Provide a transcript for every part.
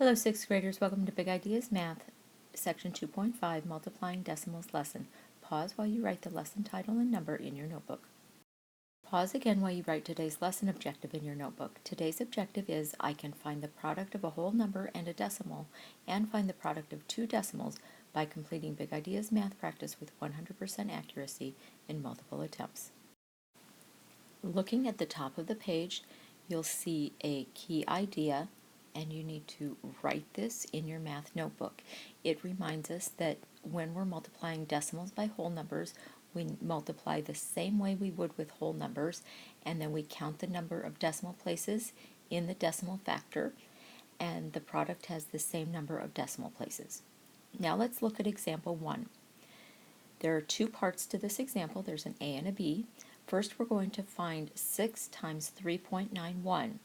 Hello, 6th graders. Welcome to Big Ideas Math, Section 2.5, Multiplying Decimals Lesson. Pause while you write the lesson title and number in your notebook. Pause again while you write today's lesson objective in your notebook. Today's objective is I can find the product of a whole number and a decimal and find the product of two decimals by completing Big Ideas Math practice with 100% accuracy in multiple attempts. Looking at the top of the page, you'll see a key idea, and you need to write this in your math notebook. It reminds us that when we're multiplying decimals by whole numbers, we multiply the same way we would with whole numbers, and then we count the number of decimal places in the decimal factor, and the product has the same number of decimal places. Now let's look at example 1. There are two parts to this example. There's an A and a B. First, we're going to find 6 times 3.91.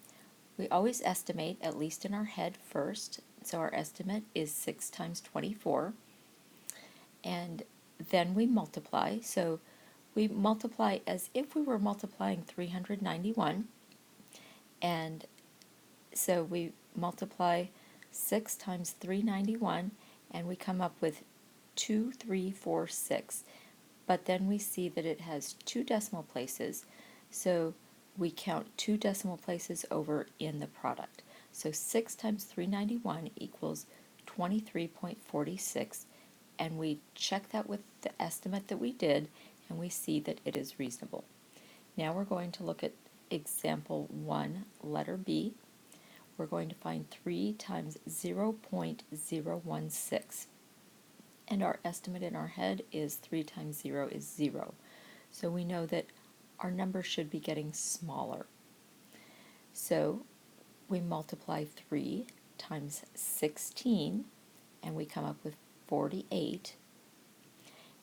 We always estimate, at least in our head first, so our estimate is 6 times 24. And then we multiply, so we multiply as if we were multiplying 391. And so we multiply 6 times 391, and we come up with 2346. But then we see that it has two decimal places, so we count two decimal places over in the product. So 6 times 391 equals 23.46, and we check that with the estimate that we did, and we see that it is reasonable. Now we're going to look at example 1, letter B. We're going to find 3 times 0.016. And our estimate in our head is 3 times 0 is 0. So we know that our number should be getting smaller. So we multiply 3 times 16, and we come up with 48.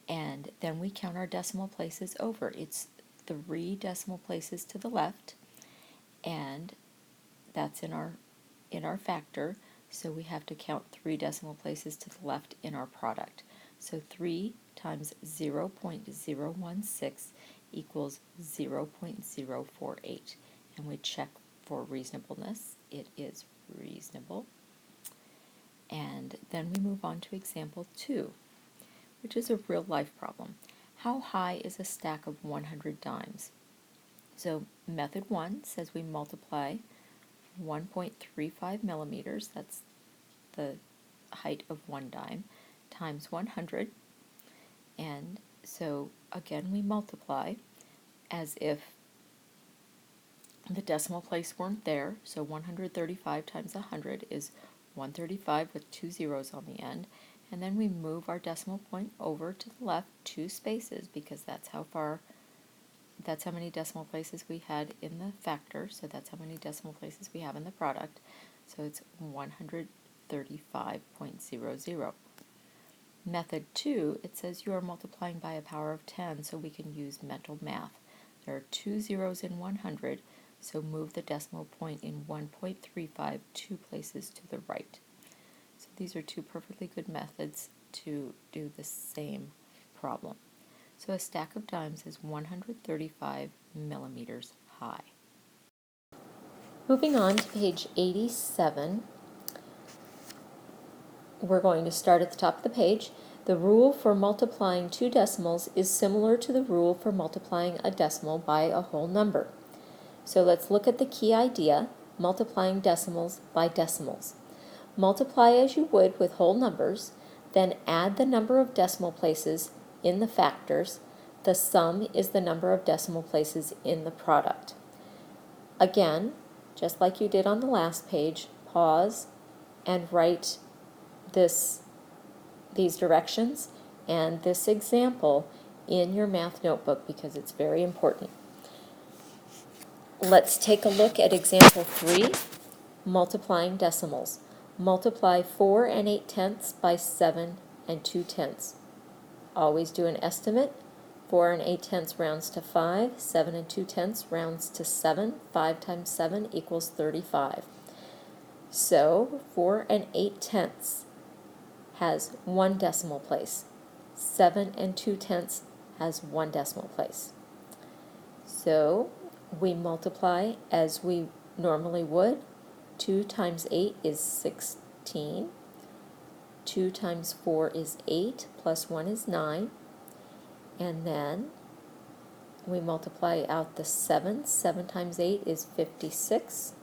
And then we count our decimal places over. It's 3 decimal places to the left, and that's in our factor. So we have to count 3 decimal places to the left in our product. So 3 times 0.016 equals 0.048. And we check for reasonableness. It is reasonable. And then we move on to example 2, which is a real life problem. How high is a stack of 100 dimes? So method 1 says we multiply 1.35 millimeters, that's the height of one dime, times 100, and so again we multiply as if the decimal place weren't there, so 135 times 100 is 135 with 2 zeros on the end, and then we move our decimal point over to the left 2 spaces because that's how many decimal places we had in the factor, so that's how many decimal places we have in the product, so it's 135.00. Method 2, it says you are multiplying by a power of 10, so we can use mental math. There are 2 zeros in 100, so move the decimal point in 1.35 2 places to the right. So these are two perfectly good methods to do the same problem. So a stack of dimes is 135 millimeters high. Moving on to page 87, we're going to start at the top of the page. The rule for multiplying two decimals is similar to the rule for multiplying a decimal by a whole number. So let's look at the key idea, multiplying decimals by decimals. Multiply as you would with whole numbers, then add the number of decimal places in the factors. The sum is the number of decimal places in the product. Again, just like you did on the last page, pause and write these directions and this example in your math notebook because it's very important. Let's take a look at example 3, multiplying decimals. Multiply 4 8/10 by 7 2/10. Always do an estimate. 4 8/10 rounds to 5, 7 2/10 rounds to 7. 5 times 7 equals 35. So 4 8/10 has 1 decimal place. 7 2/10 has 1 decimal place. So we multiply as we normally would. 2 times 8 is 15. 2 times 4 is 8, plus 1 is 9. And then we multiply out the 7. 7 times 8 is 56.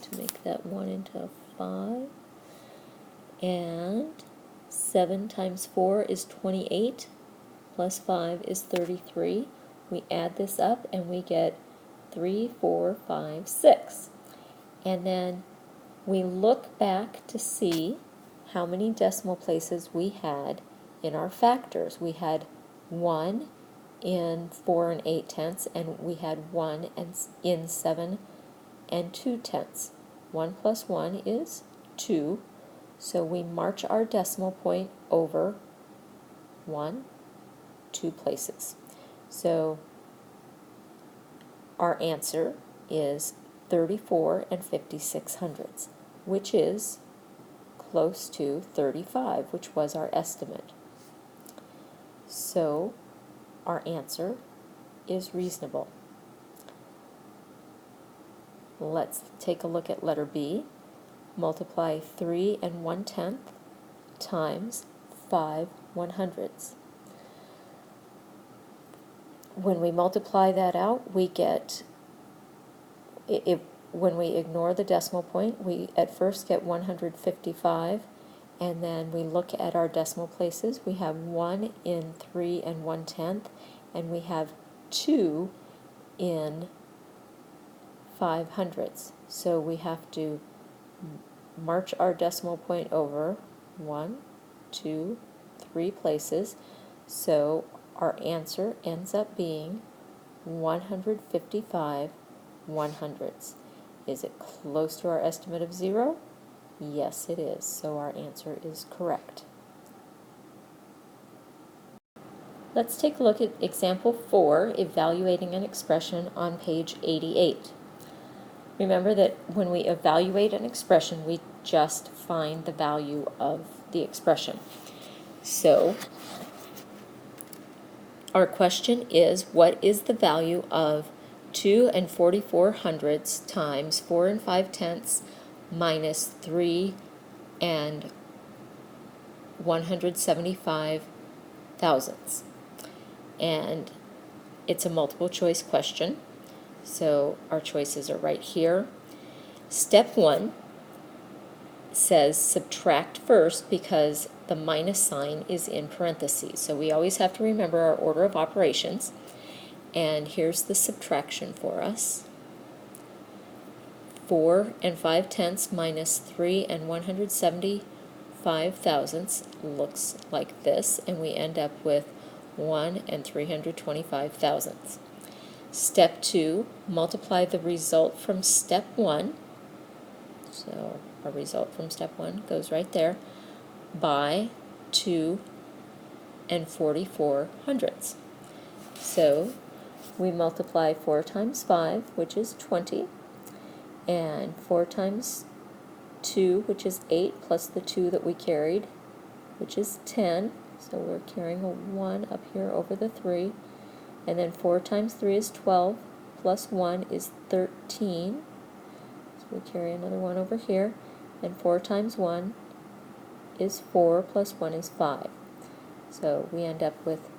To make that 1 into a 5. And 7 times 4 is 28, plus 5 is 33. We add this up and we get 3, 4, 5, 6. And then we look back to see how many decimal places we had in our factors. We had 1 in 4 and 8 tenths, and we had 1 in 7 and 2 tenths. 1 plus 1 is 2. So we march our decimal point over 1, 2 places. So our answer is 34 and 56 hundredths, which is close to 35, which was our estimate. So our answer is reasonable. Let's take a look at letter B. Multiply 3 1/10 times 5 100ths. When we multiply that out, we get, when we ignore the decimal point, we at first get 155, and then we look at our decimal places. We have 1 in 3 1/10, and we have 2 in 5 hundredths. So we have to march our decimal point over 1, 2, 3 places. So our answer ends up being 155 100ths. Is it close to our estimate of 0? Yes, it is. So our answer is correct. Let's take a look at example 4, evaluating an expression, on page 88. Remember that when we evaluate an expression, we just find the value of the expression. So our question is, what is the value of 2 44 hundredths times 4 5 tenths minus 3 175 thousandths? And it's a multiple choice question, so our choices are right here. Step 1 says subtract first because the minus sign is in parentheses. So we always have to remember our order of operations. And here's the subtraction for us. 4 5 tenths minus 3 175 thousandths looks like this, and we end up with 1 325 thousandths. Step 2, multiply the result from step 1. So our result from step 1 goes right there, by 2 44 hundredths. So we multiply 4 times 5, which is 20, and 4 times 2, which is 8, plus the 2 that we carried, which is 10. So we're carrying a 1 up here over the 3. And then 4 times 3 is 12, plus 1 is 13. So we carry another 1 over here. And 4 times 1 is 4, plus 1 is 5. So we end up with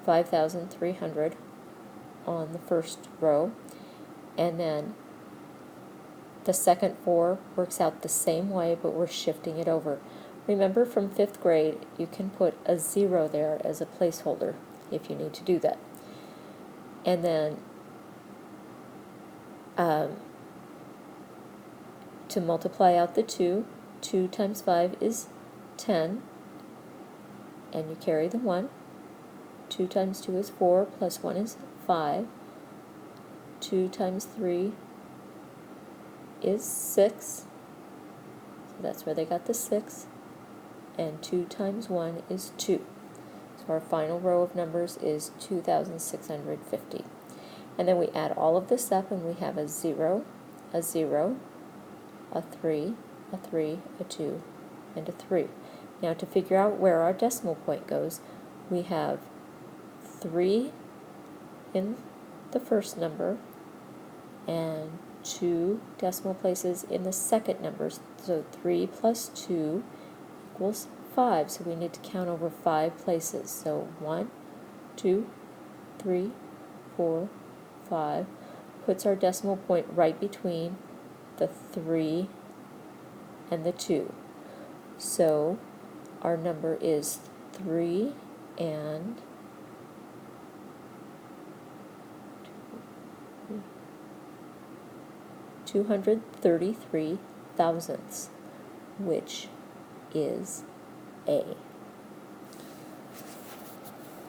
5,300 on the first row. And then the second 4 works out the same way, but we're shifting it over. Remember, from 5th grade, you can put a 0 there as a placeholder if you need to do that. And then to multiply out the 2, 2 times 5 is 10, and you carry the 1. 2 times 2 is 4, plus 1 is 5. 2 times 3 is 6, so that's where they got the 6. And 2 times 1 is 2. So our final row of numbers is 2,650. And then we add all of this up, and we have a 0, a 0, a 3, a 3, a 2, and a 3. Now to figure out where our decimal point goes, we have 3 in the first number and 2 decimal places in the second number. So 3 plus 2 equals 5. So we need to count over 5 places. So 1, 2, 3, 4, 5. Puts our decimal point right between the 3 and the 2. So our number is 3 and 233 thousandths, which is A.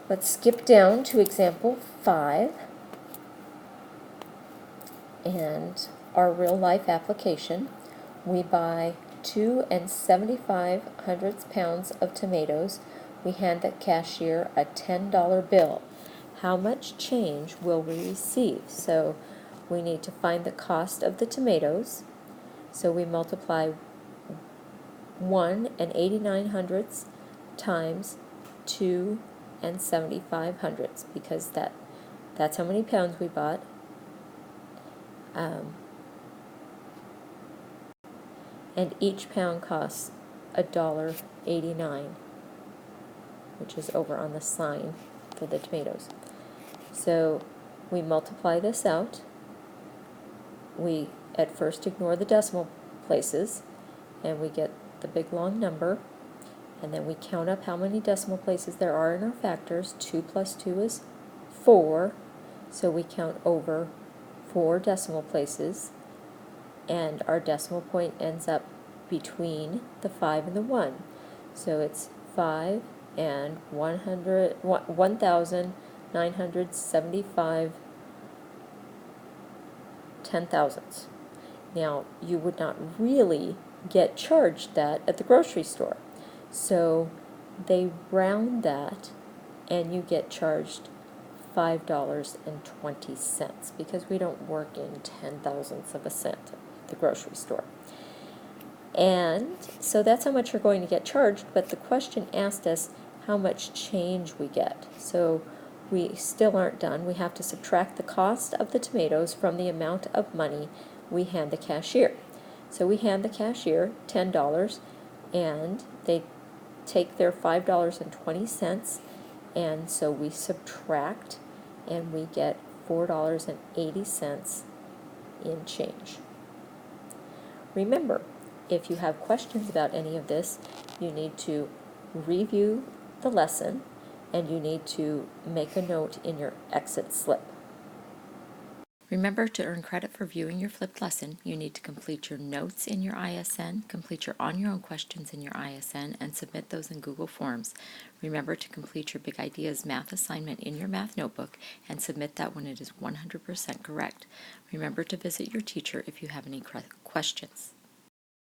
Let's skip down to example 5 and our real life application. We buy 2 75 pounds of tomatoes. We hand the cashier a $10 bill. How much change will we receive? So we need to find the cost of the tomatoes. So we multiply 1 89 times 2 75 because that's how many pounds we bought. And each pound costs $1.89, which is over on the sign for the tomatoes. So we multiply this out. We at first ignore the decimal places, and we get the big long number, and then we count up how many decimal places there are in our factors. 2 plus 2 is 4, so we count over 4 decimal places, and our decimal point ends up between the 5 and the 1. So it's 5 and 1,975 10,000ths. Now, you would not really get charged that at the grocery store. So they round that, and you get charged $5.20 because we don't work in 10,000ths of a cent at the grocery store. And so that's how much you're going to get charged, but the question asked us how much change we get. So we still aren't done. We have to subtract the cost of the tomatoes from the amount of money we hand the cashier. So we hand the cashier $10, and they take their $5.20, and so we subtract, and we get $4.80 in change. Remember, if you have questions about any of this, you need to review the lesson, and you need to make a note in your exit slip. Remember, to earn credit for viewing your flipped lesson, you need to complete your notes in your ISN, complete your on-your-own questions in your ISN, and submit those in Google Forms. Remember to complete your Big Ideas math assignment in your math notebook and submit that when it is 100% correct. Remember to visit your teacher if you have any questions.